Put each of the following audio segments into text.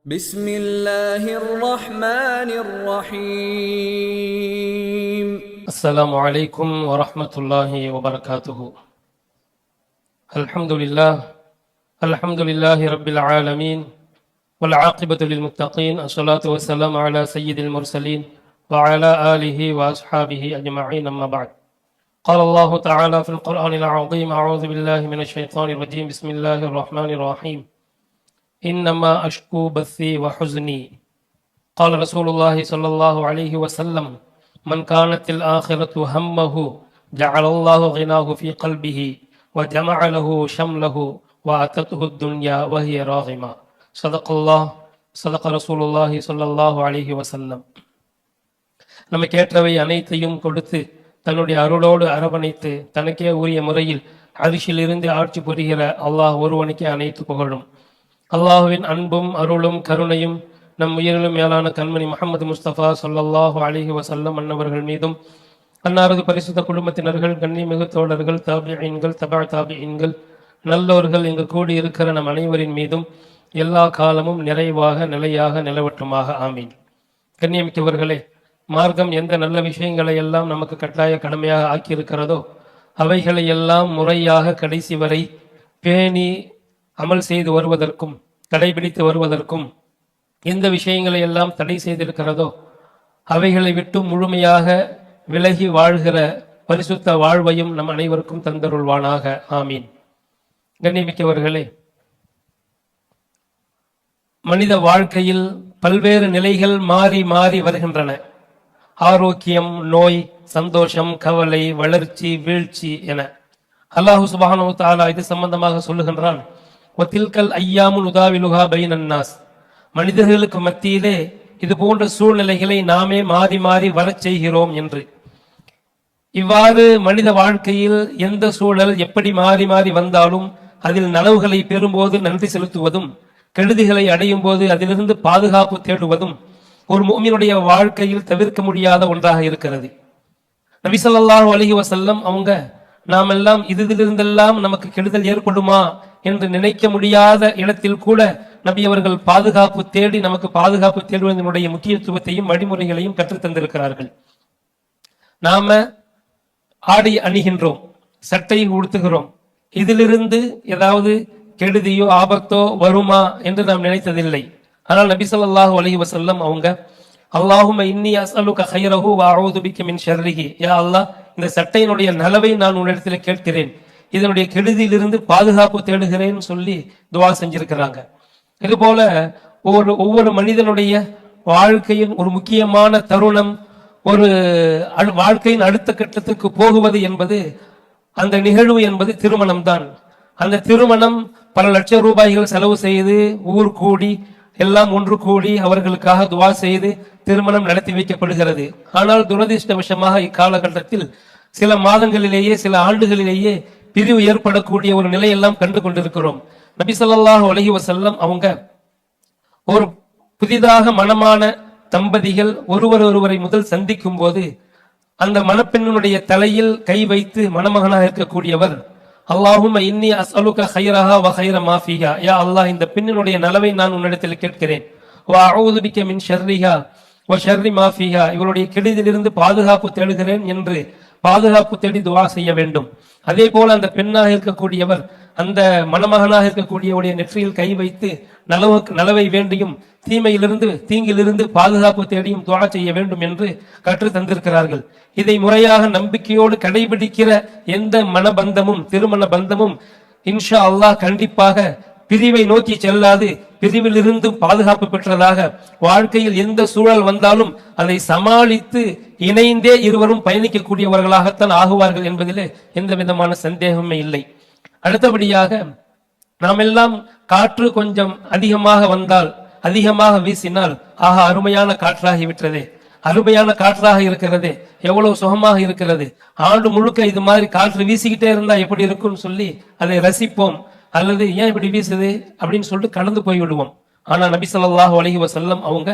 بسم الله الرحمن الرحيم. السلام عليكم ورحمة الله وبركاته. الحمد لله رب العالمين والعاقبة للمتقين. الصلاة والسلام على سيد المرسلين وعلى آله وأصحابه أجمعين، أما بعد. قال الله تعالى في القرآن العظيم: أعوذ بالله من الشيطان الرجيم، بسم الله الرحمن الرحيم. إنما أشكو بثي وحزني. قال رسول الله صلى الله عليه وسلم: من كانت الآخرة همه جعل الله غناه في قلبه وجمع له شمله وأتته الدنيا وهي راغمة. صدق الله صدق رسول الله صلى الله عليه وسلم. நமக்கு ஏற்றவை அனைத்தையும் கொடுத்து தன்னுடைய அருளோடு அரவணைத்து தனக்கே உரிய முறையில் அரிசிலிருந்து ஆட்சி புரிகிற அல்லாஹ் ஒருவனுக்கே அனைத்து புகழும். அல்லாஹுவின் அன்பும் அருளும் கருணையும் நம் உயிரிலும் மேலான கண்மணி முஹம்மது முஸ்தபா ஸல்லல்லாஹு அலைஹி வஸல்லம் அன்னவர்கள் மீதும், அன்னாரது பரிசுத்த குடும்பத்தினர்கள், கண்ணிமிகு தோழர்கள், தாபிஈன்கள், தபா தாபிஈன்கள், நல்லோர்கள் இங்கு கூடியிருக்கிற நம் அனைவரின் மீதும் எல்லா காலமும் நிறைவாக நிலையாக நிலவட்டுமாக, ஆமீன். கண்ணியமிக்கவர்களே, மார்க்கம் எந்த நல்ல விஷயங்களை எல்லாம் நமக்கு கட்டாய கடமையாக ஆக்கியிருக்கிறதோ அவைகளை எல்லாம் முறையாக கடைசி வரை பேணி அமல் செய்து வருவதற்கும் கடைபிடித்து வருவதற்கும், எந்த விஷயங்களை எல்லாம் தடை செய்திருக்கிறதோ அவைகளை விட்டு முழுமையாக விலகி வாழ்கிற பரிசுத்த வாழ்வையும் நம் அனைவருக்கும் தந்தருள்வானாக, ஆமீன். கண்ணியமிக்கவர்களே, மனித வாழ்க்கையில் பல்வேறு நிலைகள் மாறி மாறி வருகின்றன. ஆரோக்கியம், நோய், சந்தோஷம், கவலை, வளர்ச்சி, வீழ்ச்சி என அல்லாஹு சுப்ஹானஹு வ தஆலா இது சம்பந்தமாக சொல்லுகின்றான்: வதில்கல் ஐயாமுல் உதாவிலுஹா பைனன்னாஸ். மனிதர்களுக்கு மத்தியிலே இது போன்ற சூழ்நிலைகளை நாமே மாறி மாறி வரச் செய்கிறோம் என்று. இவ்வாறு மனித வாழ்க்கையில் எந்த சூழல் எப்படி மாறி மாறி வந்தாலும் அதில் நனவுகளை பெறும்போது நன்றி செலுத்துவதும், கெடுதிகளை அடையும் போது அதிலிருந்து பாதுகாப்பு தேடுவதும் ஒரு முஃமினுடைய வாழ்க்கையில் தவிர்க்க முடியாத ஒன்றாக இருக்கிறது. நபி ஸல்லல்லாஹு அலைஹி வஸல்லம் அவங்க நாமெல்லாம் இதிலிருந்தெல்லாம் நமக்கு கெடுதல் ஏற்படுமா என்று நினைக்க முடியாத இடத்தில் கூட நபி அவர்கள் பாதுகாப்பு தேடி நமக்கு பாதுகாப்பு தேடுவதனுடைய முக்கியத்துவத்தையும் வழிமுறைகளையும் கற்றுத் தந்திருக்கிறார்கள். நாம ஆடை அணிகின்றோம், சட்டை உடுத்துகிறோம், இதிலிருந்து ஏதாவது கெடுதியோ ஆபத்தோ வருமா என்று நாம் நினைத்ததில்லை. ஆனால் நபி ஸல்லல்லாஹு அலைஹி வஸல்லம் அவங்க அல்லாஹும்ம இன்னி அஸ்அலுக கைரஹு வ அஊது பிக மின் ஷர்ரிஹி. யா அல்லாஹ், இந்த சட்டையினுடைய நலவை நான் உன்னிடத்தில் கேட்கிறேன், இதனுடைய கெடுதியிலிருந்து பாதுகாப்பு தேடுகிறேன்னு சொல்லி துவா செஞ்சிருக்கிறாங்க. இது போல ஒவ்வொரு மனிதனுடைய வாழ்க்கையின் ஒரு முக்கியமான தருணம், ஒரு வாழ்க்கையின் அடுத்த கட்டத்துக்கு போகுவது என்பது, அந்த நிகழ்வு என்பது திருமணம் தான். அந்த திருமணம் பல லட்சம் ரூபாய்கள் செலவு செய்து ஊர் கூடி எல்லாம் ஒன்று கூடி அவர்களுக்காக துவா செய்து திருமணம் நடத்தி வைக்கப்படுகிறது. ஆனால் துரதிர்ஷ்டவசமாக இக்காலகட்டத்தில் சில மாதங்களிலேயே சில ஆண்டுகளிலேயே பிரிவு ஏற்படக்கூடிய ஒரு நிலையெல்லாம் கண்டு கொண்டிருக்கிறோம். நபி ஸல்லல்லாஹு அலைஹி வஸல்லம் அவங்க ஒரு புதிதாக மணமான தம்பதிகள் ஒருவரை முதல் சந்திக்கும் போது அந்த மணப்பெண்ணுடைய தலையில் கை வைத்து மணமகனாக இருக்கக்கூடியவர், அல்லாஹும்ம இன்னி அஸ்அலுக கைரஹா வ கைர மா ஃபீஹா. யா அல்லாஹ், இந்த பெண்ணினுடைய நலவை நான் உன்னிடத்தில் கேட்கிறேன். வ அஊது பிக மின் ஷர்ரிஹா வ ஷர்ரி மா ஃபீஹா. இவருடைய கெடுதியிலிருந்து பாதுகாப்பு தேடுகிறேன் என்று பாதுகாப்பு தேடி துஆ செய்ய வேண்டும். அதே போல அந்த பெண்ணாக இருக்கக்கூடியவர் அந்த மணமகனாக இருக்கக்கூடியவருடைய நெற்றியில் கை வைத்து நலவை வேண்டியும் தீங்கிலிருந்து பாதுகாப்பு தேடியும் துஆ செய்ய வேண்டும் என்று கற்று தந்திருக்கிறார்கள். இதை முறையாக நம்பிக்கையோடு கடைபிடிக்கிற எந்த மனபந்தமும் திருமண பந்தமும் இன்ஷா அல்லாஹ் கண்டிப்பாக பிரிவை நோக்கி செல்லாது, பிரிவில் இருந்து பாதுகாப்பு பெற்றதாக வாழ்க்கையில் எந்த சூழல் வந்தாலும் அதை சமாளித்து இணைந்தே இருவரும் பயணிக்கக்கூடியவர்களாகத்தான் ஆகுவார்கள் என்பதிலே எந்த விதமான சந்தேகமே இல்லை. அடுத்தபடியாக நாம் எல்லாம் காற்று கொஞ்சம் அதிகமாக வந்தால், அதிகமாக வீசினால், ஆக அருமையான காற்றாகிவிட்டதே, அருமையான காற்றாக இருக்கிறது, எவ்வளவு சுகமாக இருக்கிறது, ஆண்டு முழுக்க இது மாதிரி காற்று வீசிக்கிட்டே இருந்தா எப்படி இருக்கும்னு சொல்லி அதை ரசிப்போம். அல்லது ஏன் இப்படி வீசுது அப்படின்னு சொல்லிட்டு கடந்து போய்விடுவோம். ஆனா நபி ஸல்லல்லாஹு அலைஹி வஸல்லம் அவங்க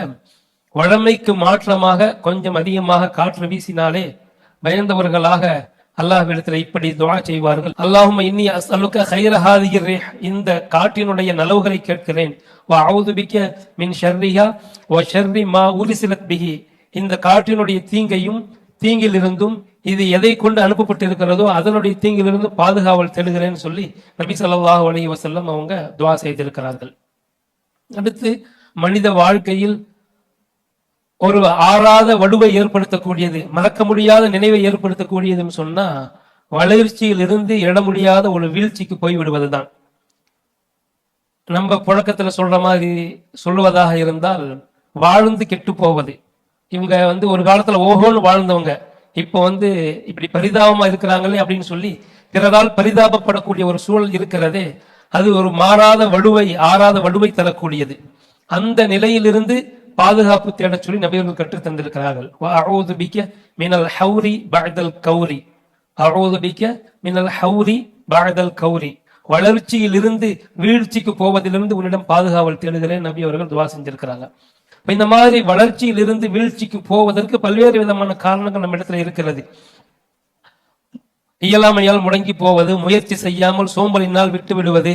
வழமைக்கு மாற்றமாக கொஞ்சம் அதிகமாக காற்று வீசினாலே பயந்தவர்களாக அல்லாஹ்விடத்தில் இப்படி துஆ செய்வார்கள். அல்லாஹும்ம இன்னி அஸ்அலுக கைர ஹாதிஹி ரிஹ், இந்த காற்றினுடைய நலவுகளை கேட்கிறேன். வ அஊது பிக மின் ஷர்ரிஹா வ ஷர்ரி மா உர்சிலத் பிஹி, இந்த காற்றினுடைய தீங்கையும் தீங்கிலிருந்தும் இது எதை கொண்டு அனுப்பப்பட்டிருக்கிறதோ அதனுடைய தீங்கிலிருந்து பாதுகாவல் தேடுகிறேன்னு சொல்லி நபி ஸல்லல்லாஹு அலைஹி வஸல்லம் அவங்க துஆ செய்திருக்கிறார்கள். அடுத்து மனித வாழ்க்கையில் ஒரு ஆறாத வடுவை ஏற்படுத்தக்கூடியது, மறக்க முடியாத நினைவை ஏற்படுத்தக்கூடியதுன்னு சொன்னா வளர்ச்சியில் இருந்து எழ முடியாத ஒரு வீழ்ச்சிக்கு போய்விடுவதுதான். நம்ம புழக்கத்துல சொல்ற மாதிரி சொல்லுவதாக இருந்தால் வாழ்ந்து கெட்டு போவது. இவங்க ஒரு காலத்துல ஓஹோன்னு வாழ்ந்தவங்க இப்போ இப்படி பரிதாபமா இருக்கிறாங்களே அப்படின்னு சொல்லி பிறரால் பரிதாபப்படக்கூடிய ஒரு சூழல் இருக்கிறதே, அது ஒரு மாறாத வடுவை ஆறாத வடுவை தரக்கூடியது. அந்த நிலையிலிருந்து பாதுகாப்பு தேட சொல்லி நபியர்கள் கற்றுத் தந்திருக்கிறார்கள். அஊது பிக மினல் ஹௌரி பஅதல் கௌரி, அஊது பிக மினல் ஹௌரி பஅதல் கௌரி, வளர்ச்சியில் இருந்து வீழ்ச்சிக்கு போவதிலிருந்து உன்னிடம் பாதுகாவல் தேடுகிறேன் நபி அவர்கள் துஆ செஞ்சிருக்கிறாங்க. இந்த மாதிரி வளர்ச்சியில் இருந்து வீழ்ச்சிக்கு போவதற்கு பல்வேறு விதமான காரணங்கள் நம்ம இடத்துல இருக்கிறது. இயலாமையால் முடங்கி போவது, முயற்சி செய்யாமல் சோம்பலினால் விட்டு விடுவது,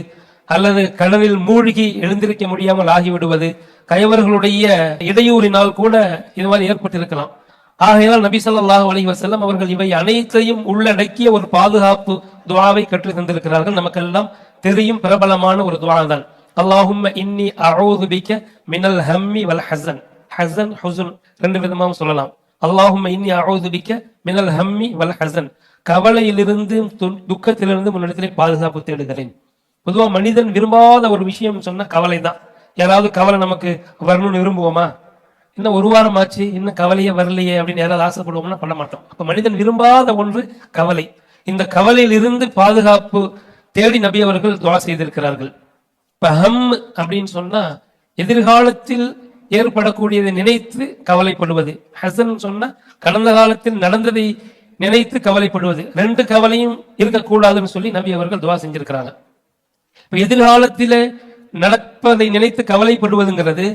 அல்லது கடலில் மூழ்கி எழுந்திருக்க முடியாமல் ஆகிவிடுவது, கயவர்களுடைய இடையூறினால் கூட இது மாதிரி ஏற்பட்டிருக்கலாம். ஆகையால் நபி ஸல்லல்லாஹு அலைஹி வஸல்லம் அவர்கள் இவை அனைத்தையும் உள்ளடக்கிய ஒரு பாதுகாப்பு துஆவை கற்றுத் தந்திருக்கிறார்கள். நமக்கெல்லாம் தெரியும், பிரபலமான ஒரு துஆ தான். அல்லாஹும்ம இன்னி அஊது பிக மினல் ஹம்மி வல் ஹஸன். ஹஸன் ஹுஸ்ன் ரெண்டு விதமாகவும் சொல்லலாம். அல்லாஹும்ம இன்னி அஊது பிக மினல் ஹம்மி வல் ஹஸன், கவலையிலிருந்து துக்கத்திலிருந்து முன்னிடத்திலே பாதுகாப்பு தேடுகிறேன். பொதுவா மனிதன் விரும்பாத ஒரு விஷயம் சொன்னா கவலை தான். யாராவது கவலை நமக்கு வரணும்னு விரும்புவோமா? இன்னும் ஒரு வாரம் ஆச்சு இன்னும் கவலையே வரலையே அப்படின்னு யாராவது ஆசைப்படுவோம்னா பண்ண மாட்டோம். அப்ப மனிதன் விரும்பாத ஒன்று கவலை. இந்த கவலையில் இருந்து பாதுகாப்பு தேடி நபி அவர்கள் துஆ செய்திருக்கிறார்கள். இப்ப ஹம் அப்படின்னு சொன்னா எதிர்காலத்தில் ஏற்படக்கூடியதை நினைத்து கவலைப்படுவது. ஹசன் சொன்னா கடந்த காலத்தில் நடந்ததை நினைத்து கவலைப்படுவது. ரெண்டு கவலையும் இருக்கக்கூடாதுன்னு சொல்லி நபி அவர்கள் துஆ செஞ்சிருக்கிறாங்க. எதிர்காலத்தில நடப்பதை நினைத்து கவலைப்படுவதுங்கிறது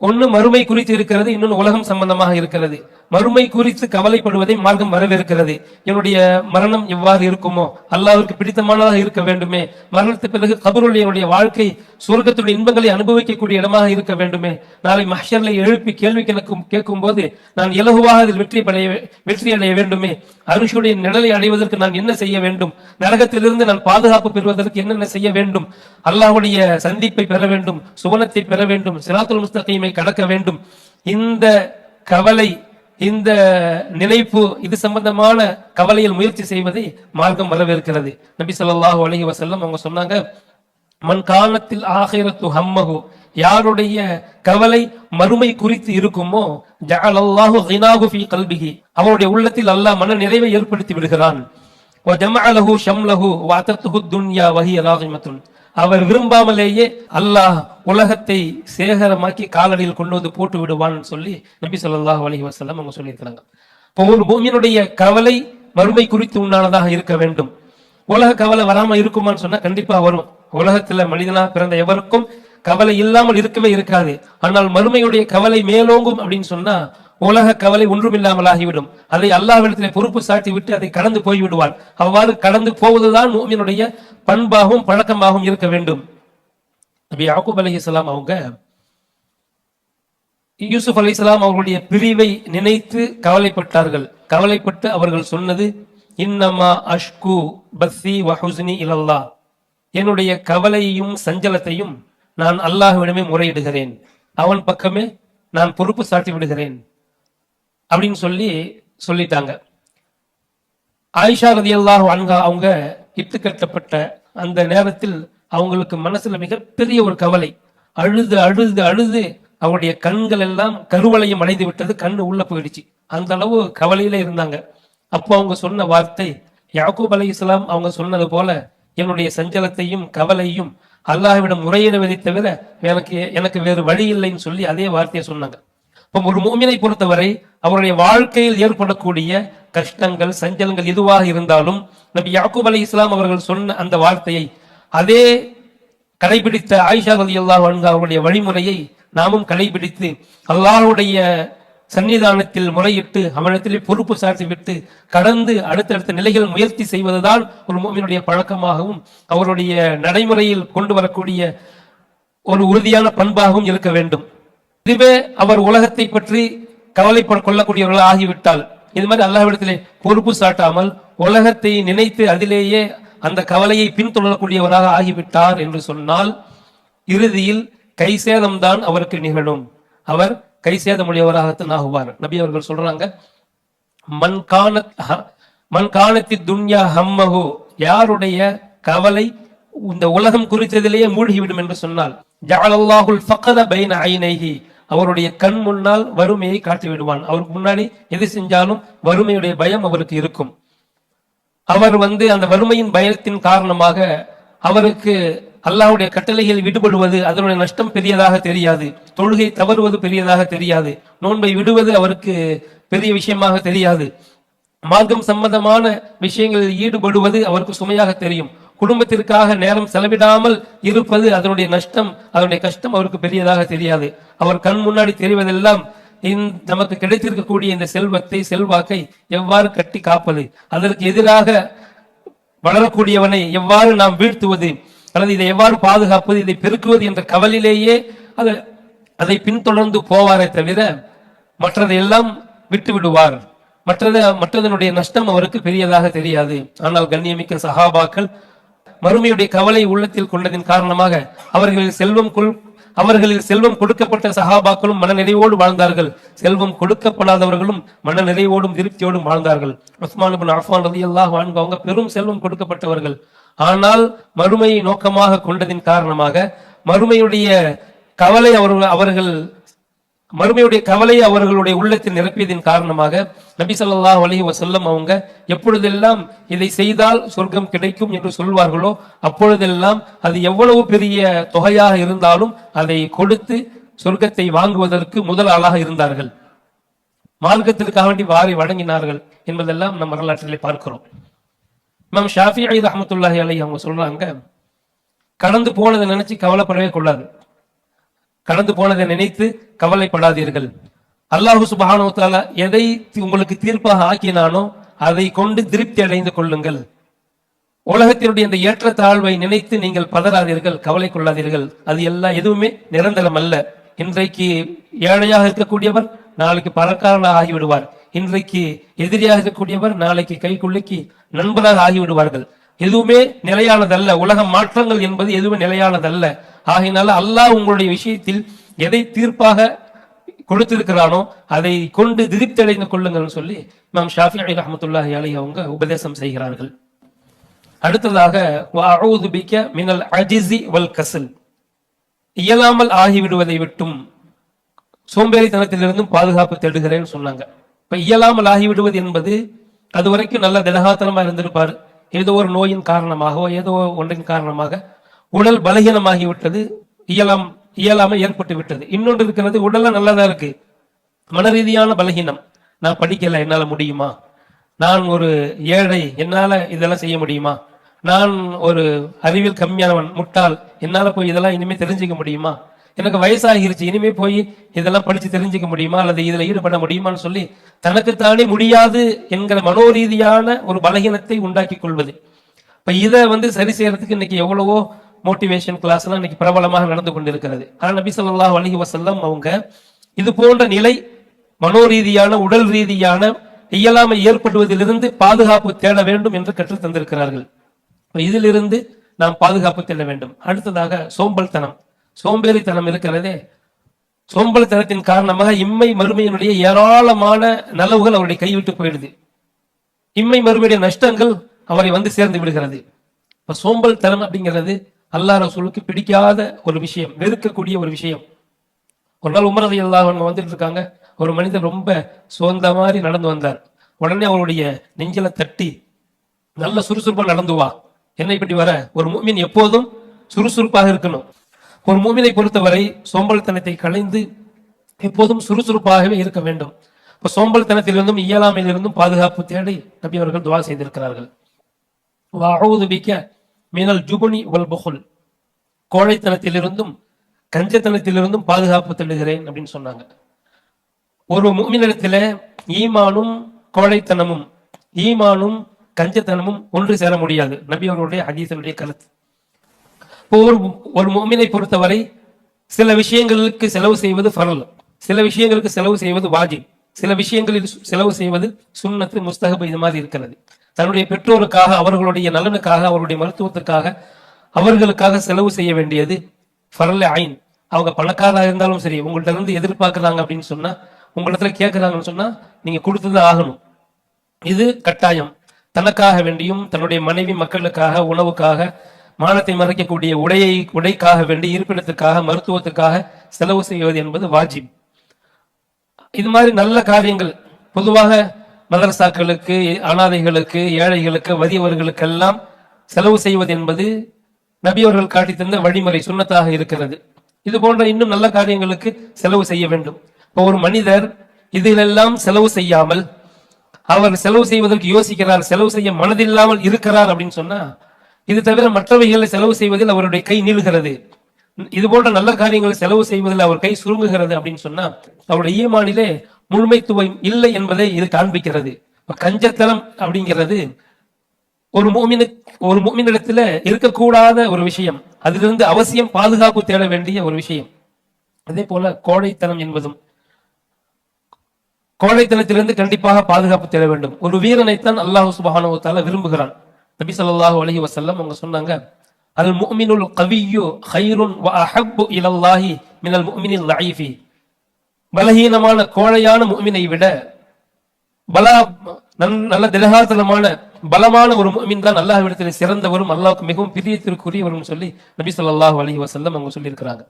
ஒண்ணு மறுமை குறித்து இருக்கிறது, இன்னொன்று உலகம் சம்பந்தமாக இருக்கிறது. மறுமை குறித்து கவலைப்படுவதை மார்க்கம் வரவேற்கிறது. என்னுடைய மரணம் எவ்வாறு இருக்குமோ, அல்லாஹ்விற்கு பிடித்தமானதாக இருக்க வேண்டுமே, மரணத்துக்கு பிறகு கபருடைய என்னுடைய வாழ்க்கை சொர்க்கத்துடைய இன்பங்களை அனுபவிக்கக்கூடிய இடமாக இருக்க வேண்டுமே, நாளை மஹ்ஷர்ல எழுப்பி கேள்வி கேட்கும் போது நான் இலகுவாக அதில் வெற்றி அடைய வேண்டுமே, அருஷுடைய நிழலை அடைவதற்கு நான் என்ன செய்ய வேண்டும், நரகத்திலிருந்து நான் பாதுகாப்பு பெறுவதற்கு என்னென்ன செய்ய வேண்டும், அல்லாஹ்வுடைய சந்திப்பை பெற வேண்டும், சுவனத்தை பெற வேண்டும், சிராத்துல் முஸ்தகீமை கடக்க வேண்டும். இந்த கவலை, இந்த நினைப்பு, இது சம்பந்தமான கவலையில் முயற்சி செய்வதை மார்க்கம் வரவேற்கிறது. நபி ஸல்லல்லாஹு அலைஹி வஸல்லம் அவங்க சொன்னாங்க, மன் கானத்தில் ஆகிரத்து ஹம்மஹு, யாருடைய கவலை மறுமை குறித்து இருக்குமோ, ஜஅலல்லாஹு கினாஹு ஃபீ கல்பிஹி, அவருடைய உள்ளத்தில் அல்லாஹ் மன நிறைவை ஏற்படுத்தி விடுகிறான். வ ஜமஅலஹு ஷம்லஹு வ அதத்துஹு துன்யா வ ஹிய ராகிமத்துன், அவர் விரும்பாமலேயே அல்லாஹ் உலகத்தை சேகரமாக்கி காலடியில் கொண்டு வந்து போட்டு விடுவான்னு சொல்லி நபி ஸல்லல்லாஹு அலைஹி வஸல்லம் அவங்க சொல்லியிருக்கிறாங்க. இப்போ ஒரு பூமியினுடைய கவலை மறுமை குறித்து உண்டானதாக இருக்க வேண்டும். உலக கவலை வராம இருக்குமான்னு சொன்னா கண்டிப்பா வரும். உலகத்துல மனிதனா பிறந்த எவருக்கும் கவலை இல்லாமல் இருக்கவே இருக்காது. ஆனால் மறுமையுடைய கவலை மேலோங்கும் அப்படின்னு சொன்னா உலக கவலை ஒன்றுமில்லாமல் ஆகிவிடும். அதை அல்லாஹ்விடத்திலே பொறுப்பு சாட்டி விட்டு அதை கடந்து போய்விடுவார். அவ்வாறு கடந்து போவதுதான் முஃமினுடைய பண்பாகவும் பழக்கமாகவும் இருக்க வேண்டும். நபி யாக்கூப் அலைஹிஸ்ஸலாம் அவங்க யூசுப் அலைஹிஸ்ஸலாம் அவர்களுடைய பிரிவை நினைத்து கவலைப்பட்டார்கள். கவலைப்பட்டு அவர்கள் சொன்னது, இன்னமா அஷ்கு பஸ்ஸி வ ஹுஸ்னி இலல்லாஹ், என்னுடைய கவலையையும் சஞ்சலத்தையும் நான் அல்லாஹ்விடமே முறையிடுகிறேன், அவன் பக்கமே நான் பொறுப்பு சாட்டி விடுகிறேன் அப்படின்னு சொல்லிட்டாங்க. ஆயிஷா ரலியல்லாஹு அன்ஹா அவங்க இட்டு கட்டப்பட்ட அந்த நேரத்தில் அவங்களுக்கு மனசுல மிகப்பெரிய ஒரு கவலை. அழுது அழுது அழுது அவருடைய கண்கள் எல்லாம் கருவளையம் அடைந்து விட்டது, கண்ணு உள்ள போயிடுச்சு. அந்த அளவு கவலையில இருந்தாங்க. அப்போ அவங்க சொன்ன வார்த்தை, யாக்கூப் அலைஹிஸ்ஸலாம் அவங்க சொன்னது போல என்னுடைய சஞ்சலத்தையும் கவலையும் அல்லாஹ்விடம் முறையிடுவதை தவிர எனக்கு வேறு வழி இல்லைன்னு சொல்லி அதே வார்த்தையை சொன்னாங்க. இப்போ ஒரு முஃமினை பொறுத்தவரை அவருடைய வாழ்க்கையில் ஏற்படக்கூடிய கஷ்டங்கள் சஞ்சலங்கள் எதுவாக இருந்தாலும் நபி யாக்கூப் அலைஹிஸ்ஸலாம் அவர்கள் சொன்ன அந்த வார்த்தையை அதே கடைபிடித்த ஆயிஷா ரலியல்லாஹு அன்ஹா அவருடைய வழிமுறையை நாமும் கடைபிடித்து அல்லாஹ்வுடைய சன்னிதானத்தில் முறையிட்டு அவனிடத்திலே பொறுப்பு சாட்டி விட்டு கடந்து அடுத்தடுத்த நிலைகள் முயற்சி செய்வதுதான் ஒரு முஃமினுடைய பழக்கமாகவும் அவருடைய நடைமுறையில் கொண்டு வரக்கூடிய ஒரு உறுதியான பண்பாகவும் இருக்க வேண்டும். இதுவே அவர் உலகத்தை பற்றி கவலைப்பட கொள்ளக்கூடியவர்கள் ஆகிவிட்டால், இது மாதிரி அல்லாஹ்விடத்திலே பொறுப்பு சாட்டாமல் உலகத்தை நினைத்து அதிலேயே அந்த கவலையை பின்தொடரக்கூடியவராக ஆகிவிட்டார் என்று சொன்னால் இறுதியில் கைசேதம்தான் அவருக்கு நிகழும். அவர் கைசேதமுடையவராகத்தான் ஆகுவார். நபி அவர்கள் சொல்றாங்க, மன் காணத்தி துன்யா ஹம்மஹு, யாருடைய கவலை இந்த உலகம் குறித்ததிலேயே மூழ்கிவிடும் என்று சொன்னால், ஜஅலல்லாஹுல் ஃபக்ர பைன ஐனைஹி, அவருடைய கண் முன்னால் வறுமையை காட்டி விடுவான். அவருக்கு முன்னாடி எது செஞ்சாலும் வறுமையுடைய பயம் அவருக்கு இருக்கும். அவர் அந்த வறுமையின் பயத்தின் காரணமாக அவருக்கு அல்லாஹ்வுடைய கட்டளைகள் விடுபடுவது அதனுடைய நஷ்டம் பெரியதாக தெரியாது, தொழுகை தவறுவது பெரியதாக தெரியாது, நோன்பை விடுவது அவருக்கு பெரிய விஷயமாக தெரியாது, மார்க்கம் சம்பந்தமான விஷயங்களில் ஈடுபடுவது அவருக்கு சுமையாக தெரியும், குடும்பத்திற்காக நேரம் செலவிடாமல் இருப்பது அதனுடைய நஷ்டம் அதனுடைய கஷ்டம் அவருக்கு பெரியதாக தெரியாது. அவர் கண் முன்னாடி தெரிவதெல்லாம் நமக்கு கிடைத்திருக்கக்கூடிய இந்த செல்வத்தை செல்வாக்கை எவ்வாறு கட்டி காப்பது, அதற்கு எதிராக வளரக்கூடியவனை எவ்வாறு நாம் வீழ்த்துவது, அல்லது இதை எவ்வாறு பாதுகாப்பது, இதை பெருக்குவது என்ற கவலிலேயே அதை பின்தொடர்ந்து போவாரே தவிர மற்றதையெல்லாம் விட்டு விடுவார். மற்றதனுடைய நஷ்டம் அவருக்கு பெரியதாக தெரியாது. ஆனால் கண்ணியமிக்க சஹாபாக்கள் மறுமையுடைய கவலை உள்ளத்தில் கொண்டதின் காரணமாக அவர்களில் செல்வம் கொடுக்கப்பட்ட சஹாபாக்களும் மனநிறைவோடு வாழ்ந்தார்கள், செல்வம் கொடுக்கப்படாதவர்களும் மனநிறைவோடும் திருப்தியோடும் வாழ்ந்தார்கள். உஸ்மான் இப்னு அஃபான் ரலியல்லாஹு அன்ஹு அவங்க பெரும் செல்வம் கொடுக்கப்பட்டவர்கள். ஆனால் மறுமையை நோக்கமாக கொண்டதின் காரணமாக மறுமையுடைய கவலை அவர்களுடைய உள்ளத்தில் நிரப்பியதின் காரணமாக நபி ஸல்லல்லாஹு அலைஹி வஸல்லம் அவங்க எப்பொழுதெல்லாம் இதை செய்தால் சொர்க்கம் கிடைக்கும் என்று சொல்வார்களோ அப்பொழுதெல்லாம் அது எவ்வளவு பெரிய தொகையாக இருந்தாலும் அதை கொடுத்து சொர்க்கத்தை வாங்குவதற்கு முதல் ஆளாக இருந்தார்கள். மார்க்கத்திற்காக வேண்டி வாரி வழங்கினார்கள் என்பதெல்லாம் நம் வரலாற்றிலே பார்க்கிறோம். இமாம் ஷாஃபிஈ ரஹ்மத்துல்லாஹி அலைஹி அவங்க சொல்றாங்க, கடந்து போனதை நினைச்சு கவலைப்படவே கொள்ளாது, கடந்து போனதை நினைத்து கவலைப்படாதீர்கள். அல்லாஹு சுப்ஹானஹு வ தஆலா எதை உங்களுக்கு தீர்ப்பாக ஆக்கினானோ அதை கொண்டு திருப்தி அடைந்து கொள்ளுங்கள். உலகத்தினுடைய இந்த ஏற்றத்தாழ்வை நினைத்து நீங்கள் பதறாதீர்கள், கவலை கொள்ளாதீர்கள். அது எதுவுமே நிரந்தரம் அல்ல. இன்றைக்கு ஏழையாக இருக்கக்கூடியவர் நாளைக்கு பணக்காரனாக ஆகிவிடுவார், இன்றைக்கு எதிரியாக இருக்கக்கூடியவர் நாளைக்கு கைக்குள்ளைக்கு நண்பராக ஆகிவிடுவார்கள். எதுவுமே நிலையானதல்ல. உலக மாற்றங்கள் என்பது எதுவுமே நிலையானதல்ல. ஆகையினால அல்லாஹ் உங்களுடைய விஷயத்தில் எதை தீர்ப்பாக கொடுத்திருக்கிறானோ அதை கொண்டு திருப்தி அடைந்து கொள்ளுங்கள் சொல்லி இமாம் ஷாஃபிஈ ரஹ்மத்துல்லாஹி அலைஹி அவங்க உபதேசம் செய்கிறார்கள். அடுத்ததாக வஅஊது பிக மினல் அஜ்ஸி வல் கஸல், இயலாமல் ஆகிவிடுவதை விட்டும் சோம்பேறித்தனத்திலிருந்தும் பாதுகாப்பு தேடுகிறேன்னு சொன்னாங்க. இப்ப இயலாமல் ஆகிவிடுவது என்பது அது வரைக்கும் நல்ல திடகாத்திரமா இருந்திருப்பாரு, ஏதோ ஒரு நோயின் காரணமாகவோ ஏதோ ஒன்றின் காரணமாக உடல் பலகீனமாகிவிட்டது, இயலாமல் ஏற்பட்டு விட்டது. இன்னொன்று இருக்கிறது, உடல்ல நல்லதா இருக்கு, மன ரீதியான பலகீனம். நான் படிக்கல, என்னால முடியுமா? நான் ஒரு ஏழை, என்னால இதெல்லாம் செய்ய முடியுமா? நான் ஒரு அறிவில் கம்மியானவன், முட்டாள், என்னால போய் இதெல்லாம் இனிமே தெரிஞ்சுக்க முடியுமா? எனக்கு வயசாகிருச்சு, இனிமே போய் இதெல்லாம் படிச்சு தெரிஞ்சுக்க முடியுமா அல்லது இதுல ஈடுபட முடியுமான்னு சொல்லி தனக்குத்தானே முடியாது என்கிற மனோரீதியான ஒரு பலகீனத்தை உண்டாக்கி கொள்வது. இப்ப இதை சரி செய்யறதுக்கு இன்னைக்கு எவ்வளவோ மோட்டிவேஷன் கிளாஸ் எல்லாம் இன்னைக்கு பிரபலமாக நடந்து கொண்டிருக்கிறது. ஆனா நபி ஸல்லல்லாஹு அலைஹி வஸல்லம் அவங்க இது போன்ற நிலை மனோரீதியான உடல் ரீதியான இயலாமை ஏற்படுவதிலிருந்து பாதுகாப்பு தேட வேண்டும் என்று கற்றுத் தந்திருக்கிறார்கள். இதிலிருந்து நாம் பாதுகாப்பு தேட வேண்டும். அடுத்ததாக சோம்பல்தனம், சோம்பேறித்தனம் இருக்கிறதே, சோம்பல்தனத்தின் காரணமாக இம்மை மறுமையினுடைய ஏராளமான நலவுகள் அவருடைய கைவிட்டு போயிடுது. இம்மை மறுமையுடைய நஷ்டங்கள் அவரை சேர்ந்து விடுகிறது. இப்ப சோம்பல்தனம் அப்படிங்கிறது அல்லாஹ் ரசூலுக்கு பிடிக்காத ஒரு விஷயம், வெறுக்கக்கூடிய ஒரு விஷயம். ஒரு நாள் உமர் ரலியல்லாஹு அன்ஹு வந்துட்டு இருக்காங்க, ஒரு மனிதர் ரொம்ப சோர்ந்த மாதிரி நடந்து வந்தார். உடனே அவருடைய நெஞ்சில தட்டி, நல்ல சுறுசுறுப்பா நடந்து வா, என்ன இப்படி வர? ஒரு முஃமின் எப்போதும் சுறுசுறுப்பாக இருக்கணும். ஒரு முஃமினை பொறுத்தவரை சோம்பல்தனத்தை களைந்து எப்போதும் சுறுசுறுப்பாகவே இருக்க வேண்டும். இப்ப சோம்பல்தனத்திலிருந்தும் இயலாமையிலிருந்தும் பாதுகாப்பு தேடி நபி அவர்கள் துஆ செய்திருக்கிறார்கள். வஅஊது பிக மினல் ஜுப்னி வல் புக்ல், கோழைத்தனத்திலிருந்தும் கஞ்சத்தனத்திலிருந்தும் பாதுகாப்பு தேடுகிறேன் அப்படின்னு சொன்னாங்க. ஒரு முஃமினிடத்தில ஈமானும் கோழைத்தனமும் ஈமானும் கஞ்சத்தனமும் ஒன்று சேர முடியாது. நபி அவர்களுடைய ஹதீஸுடைய கருத்து. ஒரு முஃமினை பொறுத்தவரை சில விஷயங்களுக்கு செலவு செய்வது ஃபர்ல், சில விஷயங்களுக்கு செலவு செய்வது வாஜிப், சில விஷயங்களில் செலவு செய்வது சுன்னத்து முஸ்தஹப், இது மாதிரி இருக்கிறது. தன்னுடைய பெற்றோருக்காக, அவர்களுடைய நலனுக்காக, அவர்களுடைய மருத்துவத்துக்காக, அவர்களுக்காக செலவு செய்ய வேண்டியது ஃபர்ல் ஐன். அவங்க பணக்காரராக இருந்தாலும் சரி, உங்கள்ட்ட இருந்து எதிர்பார்க்கிறாங்க அப்படின்னு சொன்னா, உங்களிடத்துல கேட்கிறாங்கன்னு சொன்னா நீங்க கொடுத்துதான் ஆகணும். இது கட்டாயம். தனக்காக வேண்டியும், தன்னுடைய மனைவி மக்களுக்காக, உணவுக்காக, மானத்தை மறைக்கக்கூடிய உடைக்காக வேண்டி, இருப்பிடத்துக்காக, மருத்துவத்துக்காக செலவு செய்வது என்பது வாஜிப். இது மாதிரி நல்ல காரியங்கள் பொதுவாக மதரசாக்களுக்கு, அனாதைகளுக்கு, ஏழைகளுக்கு, வறியவர்களுக்கெல்லாம் செலவு செய்வது என்பது நபி அவர்கள் காட்டி தந்த வழிமுறை, சுன்னத்தாக இருக்கிறது. இது போன்ற இன்னும் நல்ல காரியங்களுக்கு செலவு செய்ய வேண்டும். இப்போ ஒரு மனிதர் இதிலெல்லாம் செலவு செய்யாமல் அவர் செலவு செய்வதற்கு யோசிக்கிறார், செலவு செய்ய மனதில்லாமல் இருக்கிறார் அப்படின்னு சொன்னா, இது தவிர மற்றவைகளை செலவு செய்வதில் அவருடைய கை நீளுகிறது. இது போன்ற நல்ல காரியங்களை செலவு செய்வதில் அவர் கை சுருங்குகிறது அப்படின்னு சொன்னா, அவருடைய ஈமானிலே முழுமைத்துவம் இல்லை என்பதை இது காண்பிக்கிறது. கஞ்சத்தனம் அப்படிங்கிறது ஒரு முஃமினிடத்துல இருக்கக்கூடாத ஒரு விஷயம், அதிலிருந்து அவசியம் பாதுகாப்பு தேட வேண்டிய ஒரு விஷயம். அதே போல கோழைத்தனம் என்பதும், கோழைத்தனத்திலிருந்து கண்டிப்பாக பாதுகாப்பு தேட வேண்டும். ஒரு வீரனைத்தான் அல்லாஹ் சுப்ஹானஹு வ தஆலா விரும்புகிறான். நபி ஸல்லல்லாஹு அலைஹி வஸல்லம் அவங்க சொன்னாங்க, அல் முஃமினுல் கவிய்யு கைருன் வ அஹப்பு இலல்லாஹி மினல் முஃமினில் லைஃபி. பலஹீனமான கோழையான முஃமினை விட நல்ல திடகாத்தனமான பலமான ஒரு முஃமின் தான் அல்லாஹ்விடத்தில் சிறந்தவரும் அல்லாஹ்வுக்கு மிகவும் பிரியத்திற்குரியவரும் சொல்லி நபி ஸல்லல்லாஹு அலைஹி வஸல்லம் அவங்க சொல்லி இருக்கிறாங்க.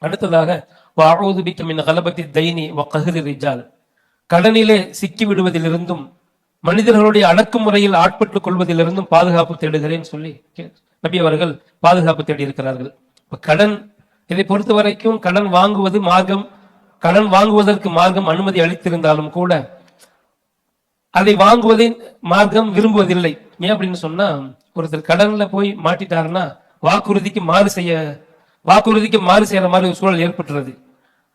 அடுத்ததாக வ அஊது பிக மின் கலபத்தி தைனி வ கஹ்ரி ரிஜால். கடனிலே சிக்கி விடுவதிலிருந்தும், மனிதர்களுடைய அடக்குமுறையில் ஆட்பட்டுக் கொள்வதிலிருந்தும் பாதுகாப்பு தேடுகிறேன் சொல்லி நபி அவர்கள் பாதுகாப்பு தேடி இருக்கிறார்கள். கடன், இதை பொறுத்த வரைக்கும் கடன் வாங்குவது மார்க்கம், கடன் வாங்குவதற்கு மார்க்கம் அனுமதி அளித்திருந்தாலும் கூட அதை வாங்குவதை மார்க்கம் விரும்புவதில்லை. ஏன் அப்படின்னு சொன்னா, ஒருத்தர் கடன்ல போய் மாட்டிட்டாருன்னா வாக்குறுதிக்கு மாறு செய்யற மாதிரி ஒரு சூழல் ஏற்பட்டுறது.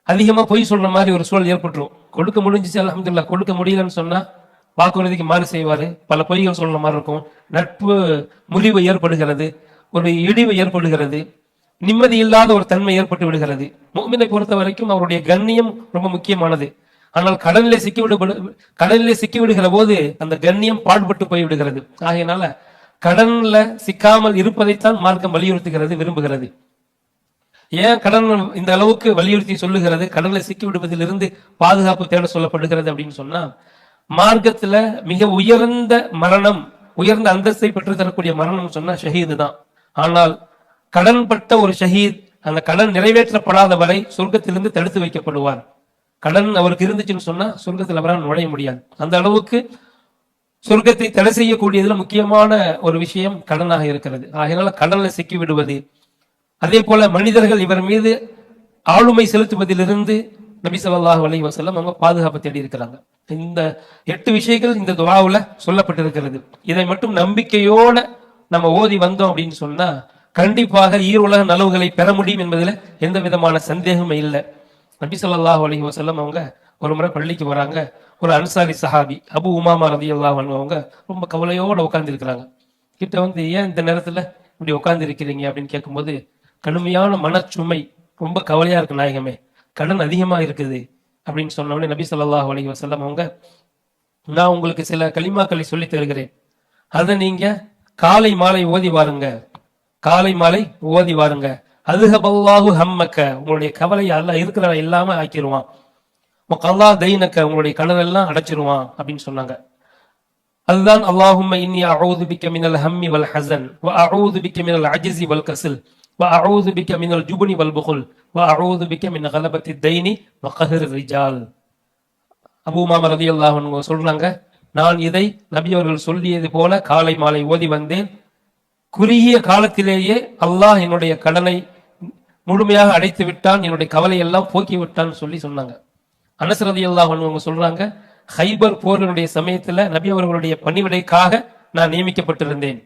அதிகமா பொய் சொல்ற மாதிரி ஒரு சூழல் ஏற்பட்டுரும். கொடுக்க முடிஞ்சிச்சு அல்ஹம்துலில்லாஹ், கொடுக்க முடியலன்னு சொன்னா வாக்குறுதிக்கு மாறு செய்வாரு, பல பொய்கள் சொல்ற மாதிரி இருக்கும், நட்பு முறிவு ஏற்படுகிறது, ஒரு இழிவு ஏற்படுகிறது, நிம்மதி இல்லாத ஒரு தன்மை ஏற்பட்டு விடுகிறது. முஃமினை பொறுத்த வரைக்கும் அவருடைய கண்ணியம் ரொம்ப முக்கியமானது. ஆனால் கடனிலே சிக்கி விடுகிற போது அந்த கண்ணியம் பாடுபட்டு போய் விடுகிறது. ஆகையினால கடன்ல சிக்காமல் இருப்பதைத்தான் மார்க்கம் வலியுறுத்துகிறது, விரும்புகிறது. ஏன் கடன் இந்த அளவுக்கு வலியுறுத்தி சொல்லுகிறது, கடன்ல சிக்கி விடுவதிலிருந்து பாதுகாப்பு தேட சொல்லப்படுகிறது அப்படின்னு சொன்னா, மார்க்கத்துல மிக உயர்ந்த மரணம், உயர்ந்த அந்தஸ்தை பெற்று தரக்கூடிய மரணம் சொன்னா ஷஹீது தான். ஆனால் கடன் பட்ட ஒரு ஷஹீத் அந்த கடன் நிறைவேற்றப்படாத வரை சொர்க்கத்திலிருந்து தடுத்து வைக்கப்படுவார். கடன் அவருக்கு இருந்துச்சுன்னு சொன்னா சொர்க்கத்தில் அவரால் நுழைய முடியாது. அந்த அளவுக்கு சொர்க்கத்தை தடை செய்யக்கூடியதுல முக்கியமான ஒரு விஷயம் கடனாக இருக்கிறது. ஆகையினால கடன்ல சிக்கி விடுவது, அதே போல மனிதர்கள் இவர் மீது ஆளுமை செலுத்துவதிலிருந்து நபி ஸல்லல்லாஹு அலைஹி வஸல்லம் அவங்க பாதுகாப்பு தேடி இருக்கிறாங்க. இந்த 8 விஷயங்கள் இந்த துஆவுல சொல்லப்பட்டிருக்கிறது. இதை மட்டும் நம்பிக்கையோட நம்ம ஓதி வந்தோம் அப்படின்னு சொன்னா கண்டிப்பாக ஈருலக நலவுகளை பெற முடியும் என்பதில் எந்த விதமான சந்தேகமே இல்லை. நபி ஸல்லல்லாஹு அலைஹி வஸல்லம் அவங்க ஒரு முறை பள்ளிக்கு வராங்க. ஒரு அன்சாரி சஹாபி அபு உமாமா ரலியல்லாஹு அன்ஹு அவங்க ரொம்ப கவலையோட உட்கார்ந்து இருக்கிறாங்க. கிட்ட வந்து, ஏன் இந்த நேரத்துல இப்படி உட்கார்ந்து இருக்கிறீங்க அப்படின்னு கேட்கும்போது, கடுமையான மனச்சுமை, ரொம்ப கவலையா இருக்கு நாயகமே, கடன் அதிகமா இருக்குது அப்படின்னு சொன்ன உடனே நபி ஸல்லல்லாஹு அலைஹி வஸல்லம் அவங்க, நான் உங்களுக்கு சில கலிமாக்களை சொல்லி தருகிறேன், அதை நீங்க காலை மாலை ஓதி வாருங்க, காலை மாலை ஓதி வாருங்க. அதுஹபல்லாஹு ஹம்மக்க, உங்களுடைய கவலை அல்லாஹ் இருக்கிற இல்லாம ஆக்கிடுவான். கல்லா தைனக்க, உங்களுடைய கடன் எல்லாம் அடைச்சிருவான் அப்படின்னு சொன்னாங்க. அதுதான் அல்லாஹும்ம இன்னி அஊது பிக்க மினல் ஹம்மி வல் ஹஸன் வ அஊது பிக்க மினல் அஜ்ஸி வல் கஸல் வ அஊது பிக்க மினல் ஜுப்னி வல் புகுல் வ அஊது பிக்க மின் கலபத்தி தைனி வ கஹ்ரி ரிஜால். அபூ உமாமா ரலியல்லாஹு அன்ஹு சொல்றாங்க, நான் இதை நபி அவர்கள் சொல்லியது போல காலை மாலை ஓதி வந்தேன். குறுகிய காலத்திலேயே அல்லாஹ் என்னுடைய கடனை முழுமையாக அடைத்து விட்டான், என்னுடைய கவலை எல்லாம் போக்கி விட்டான்னு சொல்லி சொன்னாங்க. அனஸ் ரலியல்லாஹு அன்ஹு அவங்க சொல்றாங்க, ஹைபர் போர்களுடைய சமயத்துல நபி அவர்களுடைய பணிவிடைக்காக நான் நியமிக்கப்பட்டிருந்தேன்.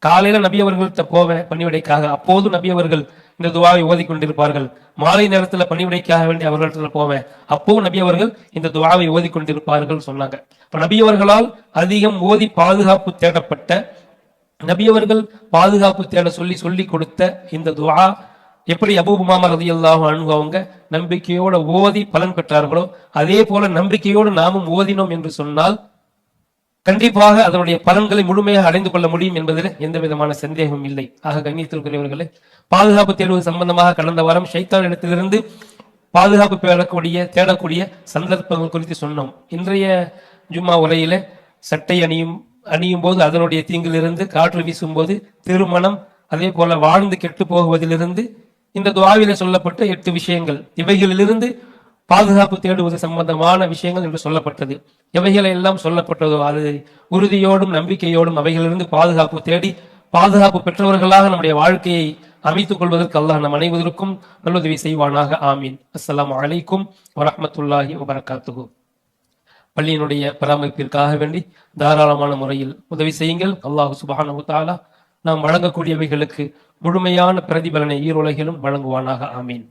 காலையில நபி அவர்கள்ட்ட போவேன் பணிவிடைக்காக. அப்போது நபி அவர்கள் இந்த துவாவை ஓதிக்கொண்டிருப்பார்கள். மாலை நேரத்துல பணிவிடைக்காக வேண்டி அவர்களிடத்துல போவேன், அப்போ நபி அவர்கள் இந்த துவாவை ஓதிக்கொண்டிருப்பார்கள் சொன்னாங்க. இப்ப நபி அவர்களால் அதிகம் ஓதி பாதுகாப்பு தேடப்பட்ட, நபி அவர்கள் பாதுகாப்பு தேட சொல்லி கொடுத்த இந்த துஆ எப்படி அபூ உமாமா ரலியல்லாஹு அன்ஹு அவங்க நம்பிக்கையோட ஓதி பலன் பெற்றார்களோ, அதே போல நம்பிக்கையோடு நாமும் ஓதினோம் என்று சொன்னால் கண்டிப்பாக அதனுடைய பலன்களை முழுமையாக அடைந்து கொள்ள முடியும் என்பதில் எந்த விதமான சந்தேகமும் இல்லை. ஆக கண்ணியத்திற்குரியவர்களே, பாதுகாப்பு தேடுவது சம்பந்தமாக கடந்த வாரம் ஷைத்தான் இடத்திலிருந்து பாதுகாப்பு தேடக்கூடிய சந்தர்ப்பங்கள் குறித்து சொன்னோம். இன்றைய ஜும்மா உரையில சட்டை அணியும் போது அதனுடைய தீங்கிலிருந்து, காற்று வீசும் போது, திருமணம், அதே போல வாழ்ந்து கெட்டு போகுவதிலிருந்து இந்த துஆவிலே சொல்லப்பட்ட 8 விஷயங்கள், இவைகளிலிருந்து பாதுகாப்பு தேடுவது சம்பந்தமான விஷயங்கள் என்று சொல்லப்பட்டது. எவைகளை எல்லாம் சொல்லப்பட்டதோ அது உறுதியோடும் நம்பிக்கையோடும் அவைகளிலிருந்து பாதுகாப்பு தேடி பாதுகாப்பு பெற்றவர்களாக நம்முடைய வாழ்க்கையை அமைத்துக் கொள்வதற்கு அல்லாஹ் நம் அனைவருக்கும் நல்லுதவி செய்வானாக. ஆமீன். அஸ்ஸலாமு அலைக்கும் வரஹ்மத்துல்லாஹி வபரகாத்துஹு. பள்ளியினுடைய பராமரிப்பிற்காக வேண்டி தாராளமான முறையில் உதவி செய்யுங்கள். அல்லாஹ் சுப்ஹானஹு வ தஆலா நாம் வழங்கக்கூடியவைகளுக்கு முழுமையான பிரதிபலனை ஈருலகிலும் வழங்குவானாக. ஆமீன்.